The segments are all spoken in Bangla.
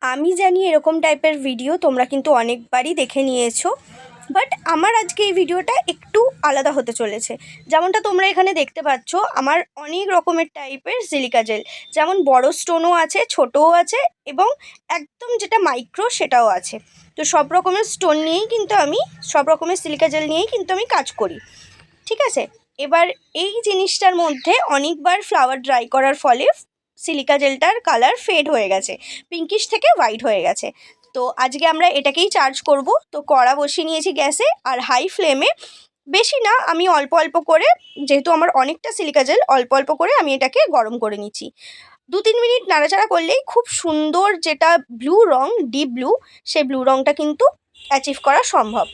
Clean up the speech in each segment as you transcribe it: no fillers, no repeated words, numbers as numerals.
আমি জানি এরকম টাইপের ভিডিও তোমরা কিন্তু অনেকবারই দেখে নিয়েছো, বাট আমার আজকে এই ভিডিওটা একটু আলাদা হতে চলেছে। যেমনটা তোমরা এখানে দেখতে পাচ্ছ, আমার অনেক রকমের টাইপের সিলিকা জেল, যেমন বড় স্টোনও আছে, ছোটও আছে, এবং একদম যেটা মাইক্রো সেটাও আছে। তো সব রকমের স্টোন নিয়েই কিন্তু আমি, সব রকমের সিলিকা জেল নিয়েই কিন্তু আমি কাজ করি, ঠিক আছে। এবার এই জিনিসটার মধ্যে অনেকবার ফ্লাওয়ার ড্রাই করার ফলে সিলিকা জেলটার কালার ফেড হয়ে গেছে, পিঙ্কিশ থেকে হোয়াইট হয়ে গেছে। তো আজকে আমরা এটাকেই চার্জ করব। তো কড়া বসিয়ে নিয়েছি গ্যাসে, আর হাই ফ্লেমে, বেশি না, আমি অল্প অল্প করে, যেহেতু আমার অনেকটা সিলিকা জেল, অল্প অল্প করে আমি এটাকে গরম করে নিচ্ছি। 2-3 মিনিট নাড়াচাড়া করলেই খুব সুন্দর যেটা ব্লু রং, ডিপ ব্লু, সেই ব্লু রংটা কিন্তু অ্যাচিভ করা সম্ভব।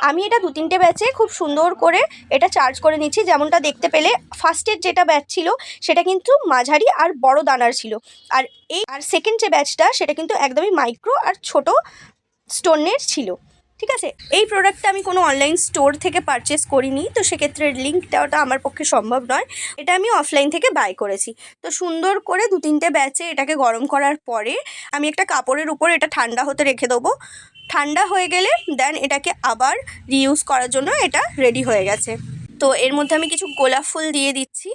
আমি এটা 2-3টে ব্যাচে খুব সুন্দর করে এটা চার্জ করে নিচ্ছি। যেমনটা দেখতে পেলে, ফার্স্টের যেটা ব্যাচ ছিল সেটা কিন্তু মাঝারি আর বড় দানার ছিল, আর সেকেন্ড যে ব্যাচটা সেটা কিন্তু একদমই মাইক্রো আর ছোট স্টোনের ছিল, ঠিক আছে। এই প্রোডাক্টটা আমি কোনো অনলাইন স্টোর থেকে পারচেস করিনি, তো সেক্ষেত্রে লিঙ্ক দেওয়াটা আমার পক্ষে সম্ভব নয়। এটা আমি অফলাইন থেকে বাই করেছি। তো সুন্দর করে 2-3টে ব্যাচে এটাকে গরম করার পরে আমি একটা কাপড়ের উপর এটা ঠান্ডা হতে রেখে দেবো। ঠান্ডা হয়ে গেলে দেন এটাকে আবার রিইউজ করার জন্য এটা রেডি হয়ে গেছে। তো এর মধ্যে আমি কিছু গোলাপ ফুল দিয়ে দিচ্ছি।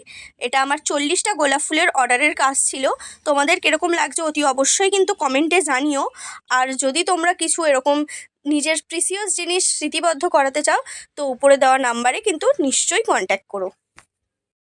এটা আমার 40টা গোলাপ ফুলের অর্ডারের কাজ ছিল। তোমাদের কীরকম লাগছে অতি অবশ্যই কিন্তু কমেন্টে জানিও। আর যদি তোমরা কিছু এরকম নিজের প্রিসিয়াস জিনিস স্মৃতিবদ্ধ করাতে চাও, তো উপরে দেওয়া নাম্বারে কিন্তু নিশ্চয়ই কন্ট্যাক্ট করো।